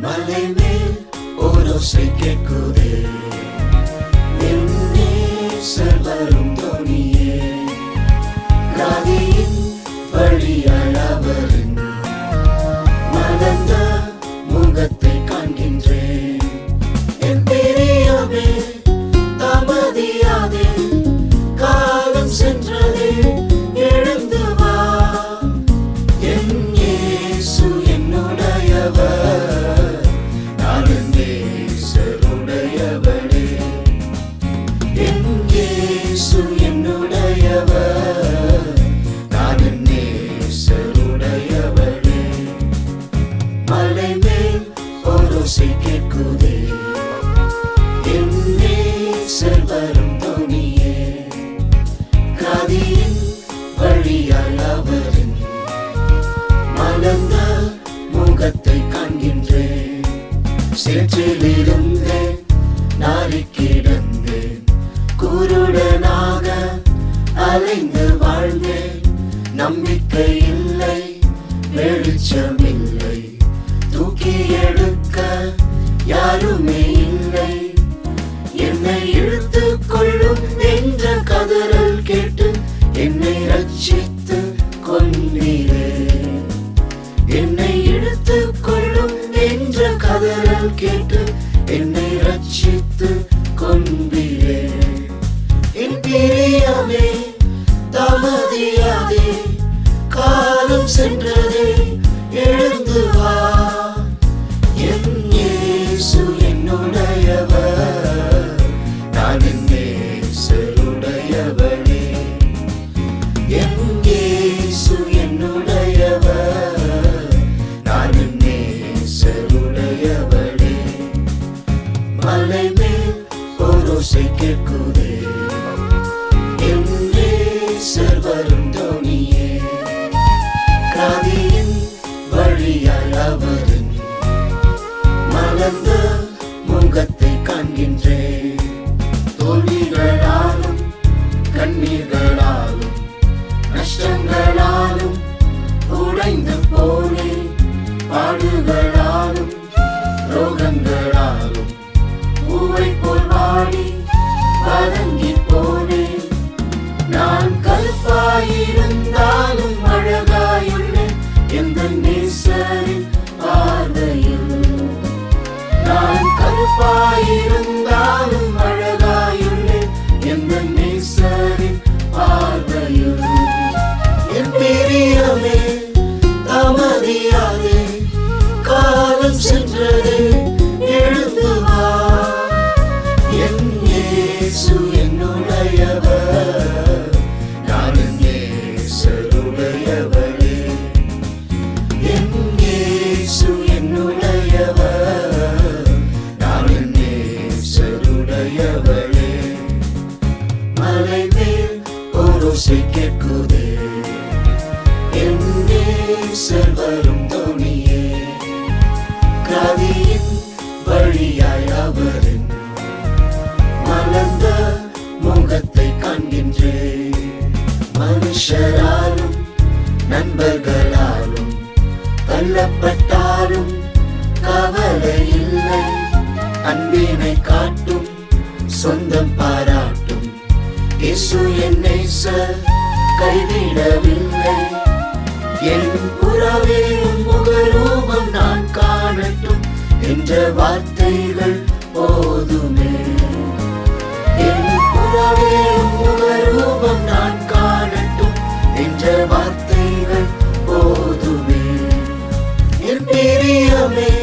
மலை மேல் ஓரோசை கேட்குதே, என் நேசர் வரும் தொனியே. நதியின் வழியாய் அவரின் மலர்ந்த முகத்தை காண்கின்றேன். என் பிரியமே தாமதியாதே, காலம் சென்றதே, எழுந்து வா. என் இயேசு என்னுடையவர், நான் என் நேசருடையவளே. என் இயேசு என்னுடையவர், நான் என் நேசருடையவளே. மலை மேல் ஓரோசை கேட்குதே, என் நேசர் வரும் தொனியே. நதியின் வழியாய் அவரின் மலர்ந்த முகத்தை காண்கின்றேன். சேற்றிலிருந்தேன், நாறிக் கிடந்தேன், குருடனாக அலைந்து வாழ்ந்தேன். நம்பிக்கை இல்லை, வெளிச்சமில்லை, தூக்கி எடுக்க யாருமே இல்லை. என்னை இழுத்துக் கொள்ளும் என்ற கதறல் கேட்டு என்னை ரட்சித்து கொண்டீரே. என்னை இழுத்துக் கொள்ளும் என்ற கதறல் கேட்டு என்னை ரட்சித்து கொண்டீரே. என் பிரியமே தாமதியாதே, காலம் சென்றதே, எழுந்து வா. என் இயேசு என்னுடையவர், நான் என் நேசருடையவளே. என் இயேசு என்னுடையவர், நான் என் நேசருடையவளே. மலை மேல் ஓரோசை கேட்குதே, என் நேசர் வரும் தொனியே. நதியின் வழியாய் அவரின் மலர்ந்த முகத்தை காண்கின்றேன். தோல்விகளாலும் கண்ணீர்களாலும் நஷ்டங்களாலும் உடைந்து போனேன். பாடுகளாலும் ரோகங்களாலும் பூவை போல் வாடி வதங்கி போனேன். நான் கருப்பாயிருந்தாலும் அழகாயுள்ளேன் எந்த நேசரின் பார்வையில். நான் கருப்பாயிருந்தாலும் அழகாயுள்ளேன் எந்த நேசரின் பார்வையில். என் பிரியமே தாமதியாதே, காலம் சென்றதே, எழுந்து வா. என் இயேசு என்னுடையவர், நான் என் நேசருடையவளே. என் இயேசு என்னுடையவர், நான் என் நேசருடையவளே. மலை மேல் ஓரோசை கேட்குதே, என் நேசர் வரும் தொனியே. நதியின் வழியாய் அவரின் மலர்ந்த முகத்தை காண்கின்றேன். மனுஷராலும் நண்பர்களாலும் தள்ளப்பட்டாலும் கவலை இல்லை. அன்பினை காட்டும் சொந்தம் பாராட்டும் இயேசு என் நேசர் கைவிடவில்லை. என் புறவே முகரூபம் நான் காணட்டும் என்ற வார்த்தைகள் போதுமே. என் புறவே முகரூபம் நான் காணட்டும் என்ற வார்த்தைகள் போதுமே. என் பிரியமே